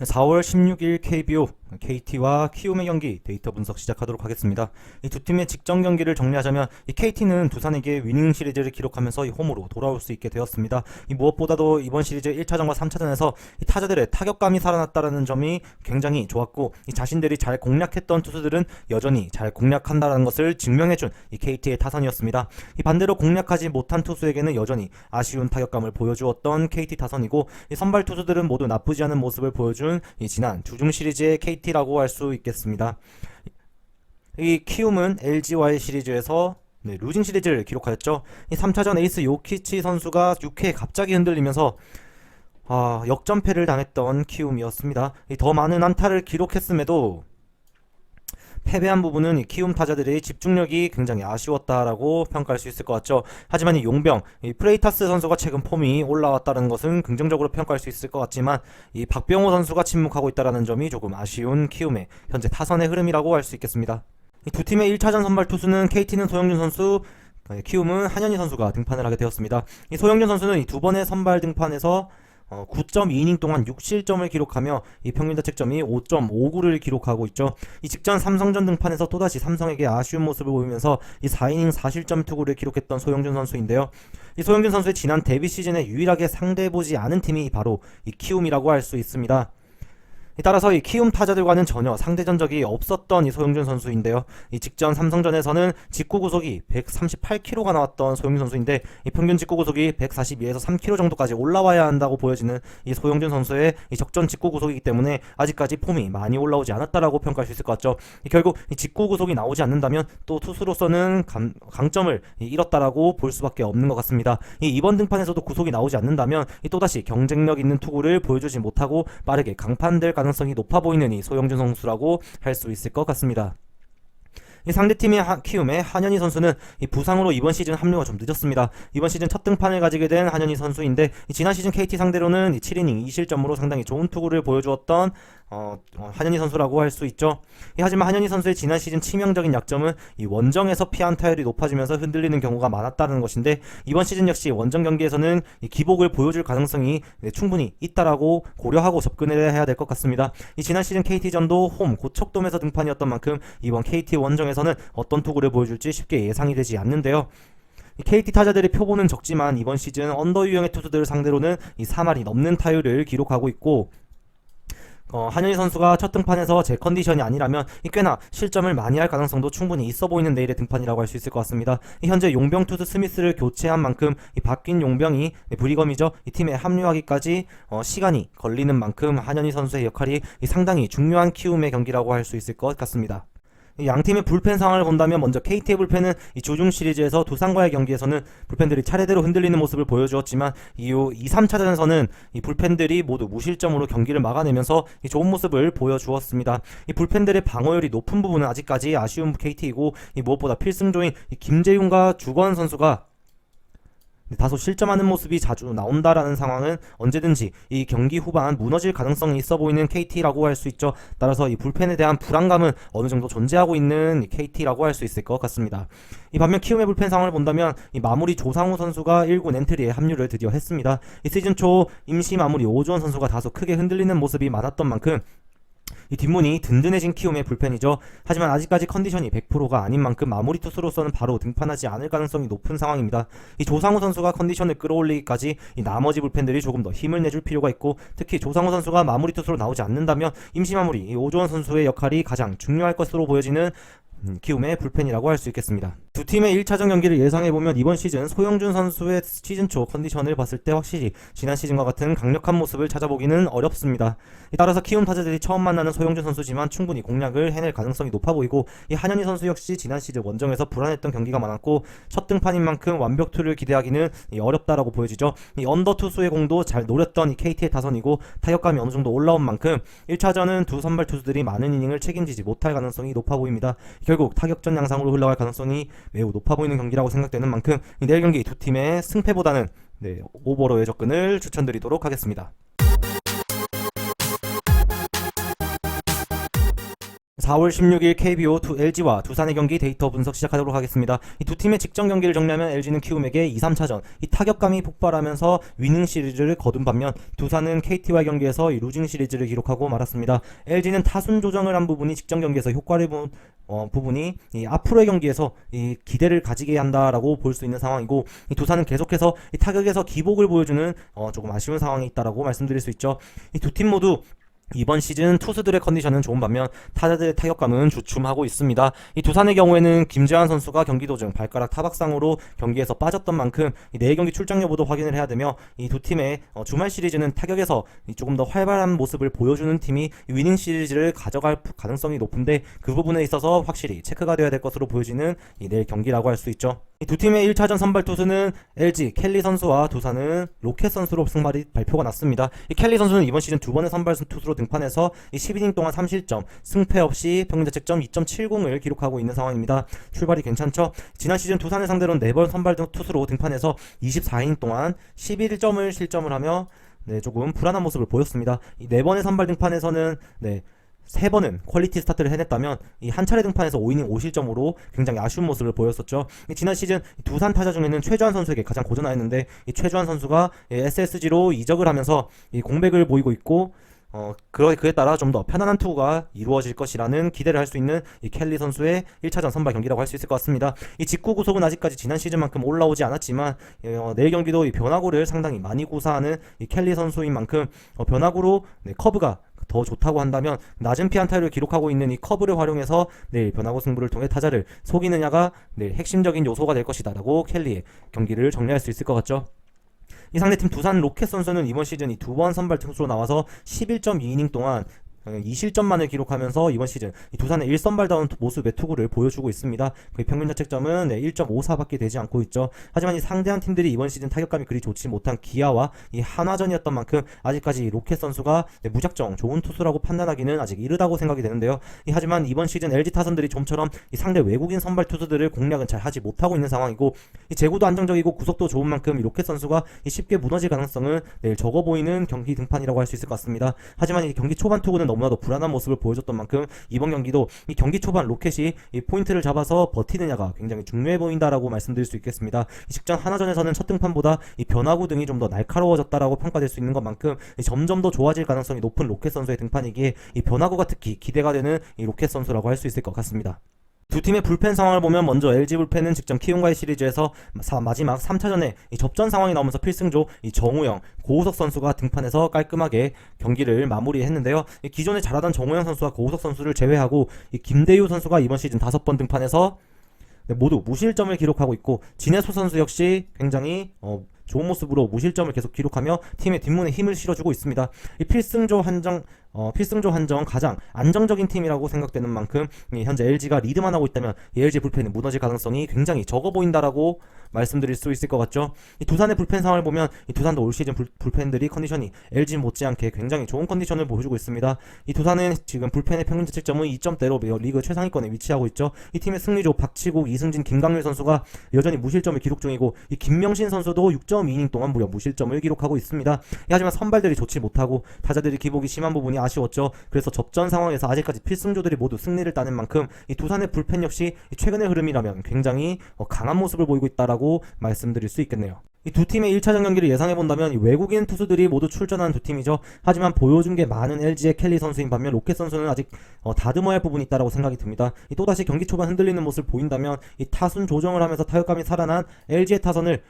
4월 16일 KBO KT와 키움의 경기 데이터 분석 시작하도록 하겠습니다. 이 두 팀의 직전 경기를 정리하자면 이 KT는 두산에게 위닝 시리즈를 기록하면서 이 홈으로 돌아올 수 있게 되었습니다. 이 무엇보다도 이번 시리즈 1차전과 3차전에서 이 타자들의 타격감이 살아났다는 점이 굉장히 좋았고, 이 자신들이 잘 공략했던 투수들은 여전히 잘 공략한다는 것을 증명해준 이 KT의 타선이었습니다. 이 반대로 공략하지 못한 투수에게는 여전히 아쉬운 타격감을 보여주었던 KT 타선이고, 이 선발 투수들은 모두 나쁘지 않은 모습을 보여준 이 지난 주중 시리즈의 KT라고 할 수 있겠습니다. 이 키움은 LG와의 시리즈에서 루징 시리즈를 기록하였죠. 이 3차전 에이스 요키치 선수가 6회에 갑자기 흔들리면서 역전패를 당했던 키움이었습니다. 더 많은 안타를 기록했음에도 패배한 부분은 이 키움 타자들의 집중력이 굉장히 아쉬웠다라고 평가할 수 있을 것 같죠. 하지만 이 용병, 이 프레이타스 선수가 최근 폼이 올라왔다는 것은 긍정적으로 평가할 수 있을 것 같지만, 이 박병호 선수가 침묵하고 있다는 점이 조금 아쉬운 키움의 현재 타선의 흐름이라고 할 수 있겠습니다. 이 두 팀의 1차전 선발 투수는 KT는 소영준 선수, 키움은 한현희 선수가 등판을 하게 되었습니다. 이 소영준 선수는 이 두 번의 선발 등판에서 9.2이닝 동안 6실점을 기록하며 이 평균 자책점이 5.59를 기록하고 있죠. 이 직전 삼성전 등판에서 또다시 삼성에게 아쉬운 모습을 보이면서 이 4이닝 4실점 투구를 기록했던 소영준 선수인데요. 이 소영준 선수의 지난 데뷔 시즌에 유일하게 상대해보지 않은 팀이 바로 이 키움이라고 할 수 있습니다. 따라서 이 키움 타자들과는 전혀 상대 전적이 없었던 이 소영준 선수인데요. 이 직전 삼성전에서는 직구 구속이 138km가 나왔던 소영준 선수인데, 이 평균 직구 구속이 142에서 3km 정도까지 올라와야 한다고 보여지는 이 소영준 선수의 이 적전 직구 구속이기 때문에 아직까지 폼이 많이 올라오지 않았다라고 평가할 수 있을 것 같죠. 결국 이 직구 구속이 나오지 않는다면 또 투수로서는 강점을 잃었다라고 볼 수밖에 없는 것 같습니다. 이번 등판에서도 구속이 나오지 않는다면 또다시 경쟁력 있는 투구를 보여주지 못하고 빠르게 강판될 가능성이 높아 보이는 이 소영준 선수라고 할 수 있을 것 같습니다. 이 상대팀의 키움의 한현희 선수는 이 부상으로 이번 시즌 합류가 좀 늦었습니다. 이번 시즌 첫 등판을 가지게 된 한현희 선수인데, 지난 시즌 KT 상대로는 이 7이닝 2실점으로 상당히 좋은 투구를 보여주었던 한현희 선수라고 할 수 있죠. 하지만 한현희 선수의 지난 시즌 치명적인 약점은 이 원정에서 피안 타율이 높아지면서 흔들리는 경우가 많았다는 것인데, 이번 시즌 역시 원정 경기에서는 이 기복을 보여줄 가능성이 충분히 있다라고 고려하고 접근을 해야 될 것 같습니다. 이 지난 시즌 KT전도 홈 고척돔에서 등판이었던 만큼 이번 KT 원정에서는 어떤 투구를 보여줄지 쉽게 예상이 되지 않는데요. KT 타자들의 표본은 적지만 이번 시즌 언더 유형의 투수들을 상대로는 이 3할이 넘는 타율을 기록하고 있고, 한현희 선수가 첫 등판에서 제 컨디션이 아니라면 꽤나 실점을 많이 할 가능성도 충분히 있어 보이는 내일의 등판이라고 할 수 있을 것 같습니다. 현재 용병 투수 스미스를 교체한 만큼 이 바뀐 용병이 브리검이죠. 이 팀에 합류하기까지 시간이 걸리는 만큼 한현희 선수의 역할이 상당히 중요한 키움의 경기라고 할 수 있을 것 같습니다. 양 팀의 불펜 상황을 본다면 먼저 KT의 불펜은 이 조중 시리즈에서 두산과의 경기에서는 불펜들이 차례대로 흔들리는 모습을 보여주었지만, 이후 2, 3차전에서는 이 불펜들이 모두 무실점으로 경기를 막아내면서 이 좋은 모습을 보여주었습니다. 이 불펜들의 방어율이 높은 부분은 아직까지 아쉬운 KT이고, 이 무엇보다 필승조인 이 김재윤과 주건 선수가 다소 실점하는 모습이 자주 나온다라는 상황은 언제든지 이 경기 후반 무너질 가능성이 있어 보이는 KT라고 할 수 있죠. 따라서 이 불펜에 대한 불안감은 어느 정도 존재하고 있는 이 KT라고 할 수 있을 것 같습니다. 이 반면 키움의 불펜 상황을 본다면 이 마무리 조상우 선수가 1군 엔트리에 합류를 드디어 했습니다. 이 시즌 초 임시 마무리 오주원 선수가 다소 크게 흔들리는 모습이 많았던 만큼 이 뒷문이 든든해진 키움의 불펜이죠. 하지만 아직까지 컨디션이 100%가 아닌 만큼 마무리 투수로서는 바로 등판하지 않을 가능성이 높은 상황입니다. 이 조상우 선수가 컨디션을 끌어올리기까지 이 나머지 불펜들이 조금 더 힘을 내줄 필요가 있고, 특히 조상우 선수가 마무리 투수로 나오지 않는다면 임시 마무리 이 오주원 선수의 역할이 가장 중요할 것으로 보여지는 키움의 불펜이라고 할 수 있겠습니다. 두 팀의 1차전 경기를 예상해보면 이번 시즌 소영준 선수의 시즌 초 컨디션을 봤을 때 확실히 지난 시즌과 같은 강력한 모습을 찾아보기는 어렵습니다. 따라서 키움 타자들이 처음 만나는 소영준 선수지만 충분히 공략을 해낼 가능성이 높아 보이고, 이 한현희 선수 역시 지난 시즌 원정에서 불안했던 경기가 많았고 첫 등판인 만큼 완벽투를 기대하기는 어렵다라고 보여지죠. 이 언더 투수의 공도 잘 노렸던 이 KT의 타선이고, 타격감이 어느 정도 올라온 만큼 1차전은 두 선발 투수들이 많은 이닝을 책임지지 못할 가능성이 높아 보입니다. 결국 타격전 양상으로 흘러갈 가능성이 매우 높아 보이는 경기라고 생각되는 만큼 내일 경기 두 팀의 승패보다는 오버로의 접근을 추천드리도록 하겠습니다. 4월 16일 KBO LG와 두산의 경기 데이터 분석 시작하도록 하겠습니다. 이 두 팀의 직전 경기를 정리하면 LG는 키움에게 2, 3차전 이 타격감이 폭발하면서 위닝 시리즈를 거둔 반면 두산은 KT와의 경기에서 이 루징 시리즈를 기록하고 말았습니다. LG는 타순 조정을 한 부분이 직전 경기에서 효과를 본 부분이 이 앞으로의 경기에서 이 기대를 가지게 한다라고 볼 수 있는 상황이고, 이 두산은 계속해서 이 타격에서 기복을 보여주는 조금 아쉬운 상황이 있다라고 말씀드릴 수 있죠. 이 두 팀 모두 이번 시즌 투수들의 컨디션은 좋은 반면 타자들의 타격감은 주춤하고 있습니다. 이 두산의 경우에는 김재환 선수가 경기 도중 발가락 타박상으로 경기에서 빠졌던 만큼 이 4경기 출장 여부도 확인을 해야 되며, 이 두 팀의 주말 시리즈는 타격에서 조금 더 활발한 모습을 보여주는 팀이 위닝 시리즈를 가져갈 가능성이 높은데, 그 부분에 있어서 확실히 체크가 되어야 될 것으로 보여지는 이 내일 경기라고 할 수 있죠. 이 두 팀의 1차전 선발 투수는 LG 켈리 선수와 두산은 로켓 선수로 승발이 발표가 났습니다. 이 켈리 선수는 이번 시즌 두 번의 선발 투수로 등판해서 이 12이닝 동안 3실점, 승패 없이 평균 자책점 2.70을 기록하고 있는 상황입니다. 출발이 괜찮죠? 지난 시즌 두산을 상대로는 4번 선발 투수로 등판해서 24이닝 동안 11점을 실점을 하며 조금 불안한 모습을 보였습니다. 이 4번의 선발 등판에서는 3번은 퀄리티 스타트를 해냈다면 이 한 차례 등판에서 5이닝 5실점으로 굉장히 아쉬운 모습을 보였었죠. 지난 시즌 두산 타자 중에는 최주환 선수에게 가장 고전하였는데, 이 최주환 선수가 SSG로 이적을 하면서 이 공백을 보이고 있고, 그에 따라 좀 더 편안한 투구가 이루어질 것이라는 기대를 할 수 있는 이 켈리 선수의 1차전 선발 경기라고 할 수 있을 것 같습니다. 이 직구 구속은 아직까지 지난 시즌만큼 올라오지 않았지만, 내일 경기도 이 변화구를 상당히 많이 구사하는 이 켈리 선수인 만큼 변화구로 커브가 더 좋다고 한다면 낮은 피안타를 기록하고 있는 이 커브를 활용해서 내일 변화구 승부를 통해 타자를 속이느냐가 내일 핵심적인 요소가 될 것이다 라고 켈리의 경기를 정리할 수 있을 것 같죠. 이 상대팀 두산 로켓 선수는 이번 시즌 이 2번 선발 투수로 나와서 11.2이닝 동안 2실점만을 기록하면서 이번 시즌 이 두산의 1선발다운 모습의 투구를 보여주고 있습니다. 그의 평균 자책점은 1.54밖에 되지 않고 있죠. 하지만 이 상대한 팀들이 이번 시즌 타격감이 그리 좋지 못한 기아와 이 한화전이었던 만큼 아직까지 로켓 선수가 무작정 좋은 투수라고 판단하기는 아직 이르다고 생각이 되는데요. 하지만 이번 시즌 LG 타선들이 좀처럼 이 상대 외국인 선발 투수들을 공략은 잘 하지 못하고 있는 상황이고, 이 제구도 안정적이고 구속도 좋은 만큼 이 로켓 선수가 쉽게 무너질 가능성은 내일 적어 보이는 경기 등판이라고 할 수 있을 것 같습니다. 하지만 이 경기 초반 투구는 너무나도 불안한 모습을 보여줬던 만큼 이번 경기도 이 경기 초반 로켓이 이 포인트를 잡아서 버티느냐가 굉장히 중요해 보인다라고 말씀드릴 수 있겠습니다. 이 직전 하나전에서는 첫 등판보다 이 변화구 등이 좀 더 날카로워졌다라고 평가될 수 있는 것만큼 점점 더 좋아질 가능성이 높은 로켓 선수의 등판이기에 이 변화구가 특히 기대가 되는 이 로켓 선수라고 할 수 있을 것 같습니다. 두 팀의 불펜 상황을 보면 먼저 LG 불펜은 직전 키움과의 시리즈에서 마지막 3차전에 이 접전 상황이 나오면서 필승조 이 정우영, 고우석 선수가 등판해서 깔끔하게 경기를 마무리했는데요. 이 기존에 잘하던 정우영 선수와 고우석 선수를 제외하고 이 김대유 선수가 이번 시즌 5번 등판해서 모두 무실점을 기록하고 있고, 진해소 선수 역시 굉장히 좋은 모습으로 무실점을 계속 기록하며 팀의 뒷문에 힘을 실어주고 있습니다. 이 필승조 한정 가장 안정적인 팀이라고 생각되는 만큼 현재 LG가 리드만 하고 있다면 이 LG 불펜은 무너질 가능성이 굉장히 적어 보인다라고 말씀드릴 수 있을 것 같죠. 이 두산의 불펜 상황을 보면 이 두산도 올 시즌 불펜들이 컨디션이 LG 못지않게 굉장히 좋은 컨디션을 보여주고 있습니다. 이 두산은 지금 불펜의 평균 자책점은 2점대로 리그 최상위권에 위치하고 있죠. 이 팀의 승리조 박치국, 이승진, 김강률 선수가 여전히 무실점을 기록 중이고, 이 김명신 선수도 6.2이닝 동안 무려 무실점을 기록하고 있습니다. 하지만 선발들이 좋지 못하고 타자들이 기복이 심한 부분이 아쉬웠죠. 그래서 접전 상황에서 아직까지 필승조들이 모두 승리를 따낸 만큼 이 두산의 불펜 역시 최근의 흐름이라면 굉장히 강한 모습을 보이고 있다라고 말씀드릴 수 있겠네요. 이 두 팀의 1차전 경기를 예상해본다면 이 외국인 투수들이 모두 출전한 두 팀이죠. 하지만 보여준 게 많은 LG의 켈리 선수인 반면 로켓 선수는 아직 다듬어야 할 부분이 있다고 생각이 듭니다. 또다시 경기 초반 흔들리는 모습을 보인다면 이 타순 조정을 하면서 타격감이 살아난 LG의 타선을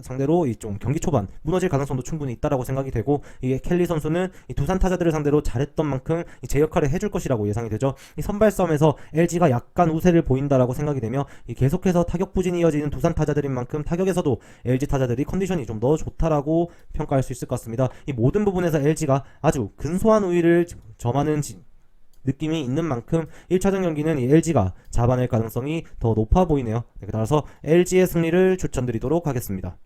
상대로 이 좀 경기 초반 무너질 가능성도 충분히 있다고 생각이 되고, 이 켈리 선수는 이 두산 타자들을 상대로 잘했던 만큼 제 역할을 해줄 것이라고 예상이 되죠. 이 선발 싸움에서 LG가 약간 우세를 보인다라고 생각이 되며, 이 계속해서 타격 부진이 이어지는 두산 타자들인 만큼 타격에서도 LG 타자들이 컨디션이 좀 더 좋다라고 평가할 수 있을 것 같습니다. 이 모든 부분에서 LG가 아주 근소한 우위를 점하는 느낌이 있는 만큼 1차전 경기는 이 LG가 잡아낼 가능성이 더 높아 보이네요. 따라서 LG의 승리를 추천드리도록 하겠습니다.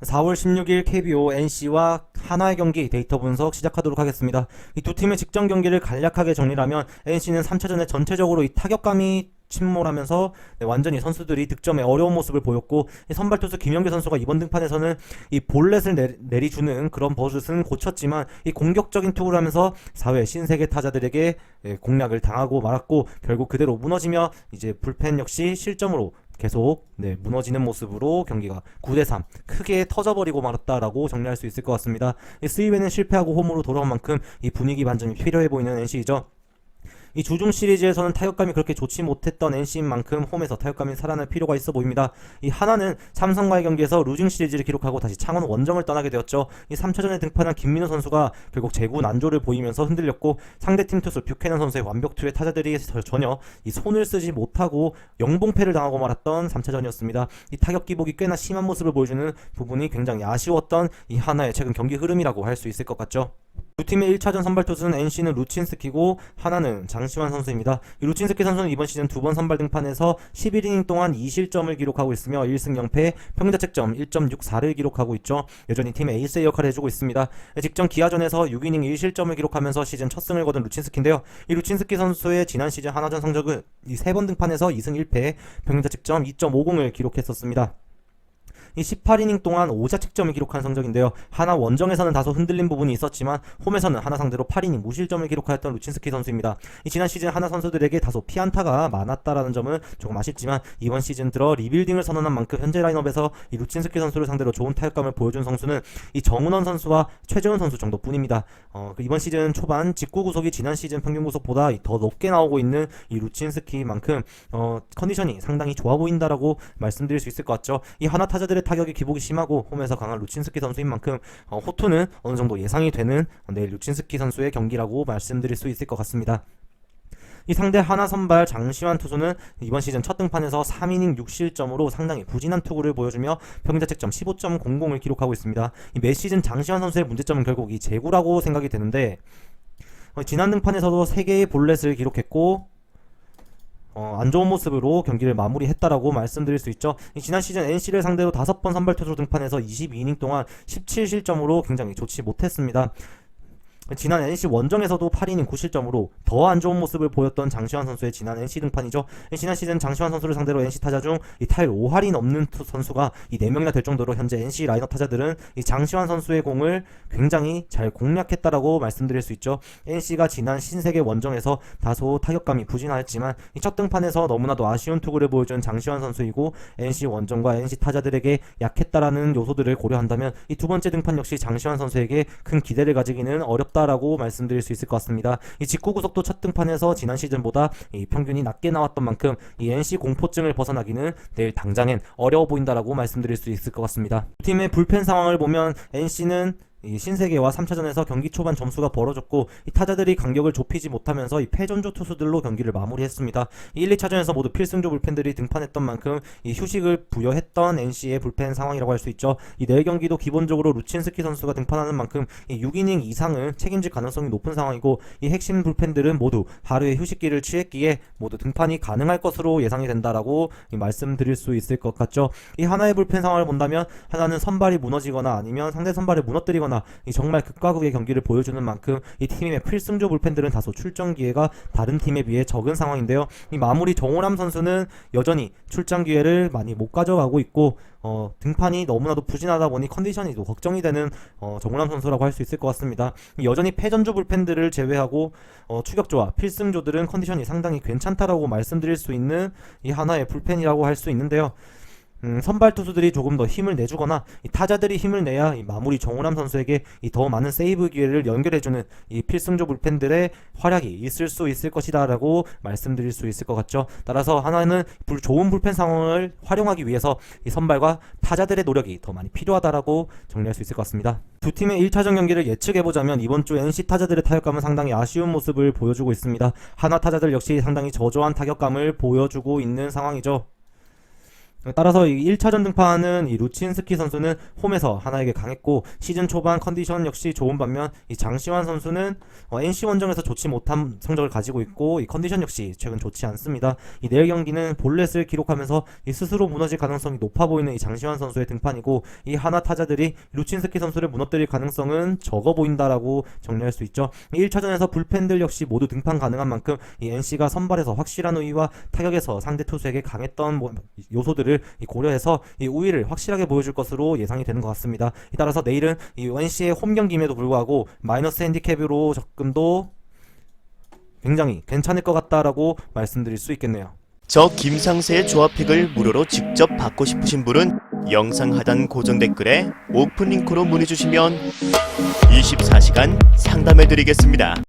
4월 16일 KBO NC와 한화의 경기 데이터 분석 시작하도록 하겠습니다. 이 두 팀의 직전 경기를 간략하게 정리하면 NC는 3차전에 전체적으로 이 타격감이 침몰하면서 완전히 선수들이 득점에 어려운 모습을 보였고, 이 선발 투수 김영규 선수가 이번 등판에서는 이 볼넷을 내리주는 그런 버릇은 고쳤지만 이 공격적인 투구를 하면서 4회 신세계 타자들에게 공략을 당하고 말았고, 결국 그대로 무너지며 이제 불펜 역시 실점으로 계속 무너지는 모습으로 경기가 9대3 크게 터져버리고 말았다라고 정리할 수 있을 것 같습니다. 스윕에는 실패하고 홈으로 돌아온 만큼 이 분위기 반전이 필요해 보이는 NC이죠. 이 주중 시리즈에서는 타격감이 그렇게 좋지 못했던 NC인 만큼 홈에서 타격감이 살아날 필요가 있어 보입니다. 이 하나는 삼성과의 경기에서 루징 시리즈를 기록하고 다시 창원 원정을 떠나게 되었죠. 이 3차전에 등판한 김민우 선수가 결국 제구 난조를 보이면서 흔들렸고, 상대팀 투수 뷰캐넌 선수의 완벽투에 타자들이 전혀 이 손을 쓰지 못하고 영봉패를 당하고 말았던 3차전이었습니다. 이 타격 기복이 꽤나 심한 모습을 보여주는 부분이 굉장히 아쉬웠던 이 하나의 최근 경기 흐름이라고 할 수 있을 것 같죠. 두 팀의 1차전 선발 투수는 NC는 루친스키고 하나는 장시환 선수입니다. 이 루친스키 선수는 이번 시즌 2번 선발 등판에서 11이닝 동안 2실점을 기록하고 있으며 1승 0패 평자책점 1.64를 기록하고 있죠. 여전히 팀의 에이스의 역할을 해주고 있습니다. 직전 기아전에서 6이닝 1실점을 기록하면서 시즌 첫 승을 거둔 루친스키인데요. 이 루친스키 선수의 지난 시즌 하나전 성적은 이 3번 등판에서 2승 1패 평자책점 2.50을 기록했었습니다. 이 18이닝 동안 5자책점을 기록한 성적인데요. 하나 원정에서는 다소 흔들린 부분이 있었지만 홈에서는 하나 상대로 8이닝 무실점을 기록하였던 루친스키 선수입니다. 이 지난 시즌 하나 선수들에게 다소 피안타가 많았다라는 점은 조금 아쉽지만 이번 시즌 들어 리빌딩을 선언한 만큼 현재 라인업에서 이 루친스키 선수를 상대로 좋은 타격감을 보여준 선수는 이 정은원 선수와 최재훈 선수 정도뿐입니다. 이번 시즌 초반 직구 구속이 지난 시즌 평균 구속보다 더 높게 나오고 있는 이 루친스키만큼 컨디션이 상당히 좋아 보인다라고 말씀드릴 수 있을 것 같죠. 이 하나 타자들의 타격이 기복이 심하고 홈에서 강한 루친스키 선수인 만큼 호투는 어느 정도 예상이 되는 내일 루친스키 선수의 경기라고 말씀드릴 수 있을 것 같습니다. 이 상대 하나 선발 장시환 투수는 이번 시즌 첫 등판에서 3이닝 6실점으로 상당히 부진한 투구를 보여주며 평균자책점 15.00을 기록하고 있습니다. 이 매 시즌 장시환 선수의 문제점은 결국 이 제구라고 생각이 되는데, 지난 등판에서도 3개의 볼넷을 기록했고 안 좋은 모습으로 경기를 마무리했다라고 말씀드릴 수 있죠. 지난 시즌 NC를 상대로 5번 선발 투수로 등판해서 22이닝 동안 17실점으로 굉장히 좋지 못했습니다. 지난 NC 원정에서도 8이닝 9실점으로 더 안 좋은 모습을 보였던 장시환 선수의 지난 NC 등판이죠. 지난 시즌 장시환 선수를 상대로 NC 타자 중 이 타율 5할이 넘는 선수가 이 4명이나 될 정도로 현재 NC 라인업 타자들은 이 장시환 선수의 공을 굉장히 잘 공략했다라고 말씀드릴 수 있죠. NC가 지난 신세계 원정에서 다소 타격감이 부진하였지만 이 첫 등판에서 너무나도 아쉬운 투구를 보여준 장시환 선수이고, NC 원정과 NC 타자들에게 약했다라는 요소들을 고려한다면 이 두 번째 등판 역시 장시환 선수에게 큰 기대를 가지기는 어렵다라고 말씀드릴 수 있을 것 같습니다. 이 직구 구속도 첫 등판에서 지난 시즌보다 이 평균이 낮게 나왔던 만큼 이 NC 공포증을 벗어나기는 내일 당장엔 어려워 보인다라고 말씀드릴 수 있을 것 같습니다. 팀의 불펜 상황을 보면 NC는 이 신세계와 3차전에서 경기 초반 점수가 벌어졌고, 이 타자들이 간격을 좁히지 못하면서 이 패전조 투수들로 경기를 마무리했습니다. 1, 2차전에서 모두 필승조 불펜들이 등판했던 만큼 이 휴식을 부여했던 NC의 불펜 상황이라고 할 수 있죠. 이 내일 경기도 기본적으로 루친스키 선수가 등판하는 만큼 이 6이닝 이상은 책임질 가능성이 높은 상황이고, 이 핵심 불펜들은 모두 하루의 휴식기를 취했기에 모두 등판이 가능할 것으로 예상이 된다라고 말씀드릴 수 있을 것 같죠. 이 하나의 불펜 상황을 본다면 하나는 선발이 무너지거나 아니면 상대 선발을 무너뜨리거나 이 정말 극과 극의 경기를 보여주는 만큼 이 팀의 필승조 불펜들은 다소 출전 기회가 다른 팀에 비해 적은 상황인데요. 이 마무리 정우람 선수는 여전히 출전 기회를 많이 못 가져가고 있고, 등판이 너무나도 부진하다 보니 컨디션이 또 걱정이 되는 정우람 선수라고 할 수 있을 것 같습니다. 여전히 패전조 불펜들을 제외하고 추격조와 필승조들은 컨디션이 상당히 괜찮다라고 말씀드릴 수 있는 이 하나의 불펜이라고 할 수 있는데요. 선발 투수들이 조금 더 힘을 내주거나 이 타자들이 힘을 내야 이 마무리 정우람 선수에게 이 더 많은 세이브 기회를 연결해주는 이 필승조 불펜들의 활약이 있을 수 있을 것이다라고 말씀드릴 수 있을 것 같죠. 따라서 하나는 좋은 불펜 상황을 활용하기 위해서 이 선발과 타자들의 노력이 더 많이 필요하다라고 정리할 수 있을 것 같습니다. 두 팀의 1차전 경기를 예측해보자면 이번 주 NC 타자들의 타격감은 상당히 아쉬운 모습을 보여주고 있습니다. 하나 타자들 역시 상당히 저조한 타격감을 보여주고 있는 상황이죠. 따라서 이 1차전 등판은 이 루친스키 선수는 홈에서 하나에게 강했고 시즌 초반 컨디션 역시 좋은 반면 이 장시환 선수는 NC 원정에서 좋지 못한 성적을 가지고 있고 이 컨디션 역시 최근 좋지 않습니다. 이 내일 경기는 볼넷을 기록하면서 이 스스로 무너질 가능성이 높아 보이는 이 장시환 선수의 등판이고 이 하나 타자들이 루친스키 선수를 무너뜨릴 가능성은 적어 보인다라고 정리할 수 있죠. 1차전에서 불펜들 역시 모두 등판 가능한 만큼 이 NC가 선발에서 확실한 우위와 타격에서 상대 투수에게 강했던 요소들을 고려해서 이 우위를 확실하게 보여줄 것으로 예상이 되는 것 같습니다. 따라서 내일은 이 NC의 홈 경기임에도 불구하고 마이너스 핸디캡으로 접근도 굉장히 괜찮을 것 같다라고 말씀드릴 수 있겠네요. 저 김상세의 조합픽을 무료로 직접 받고 싶으신 분은 영상 하단 고정 댓글에 오픈 링크로 문의 주시면 24시간 상담해 드리겠습니다.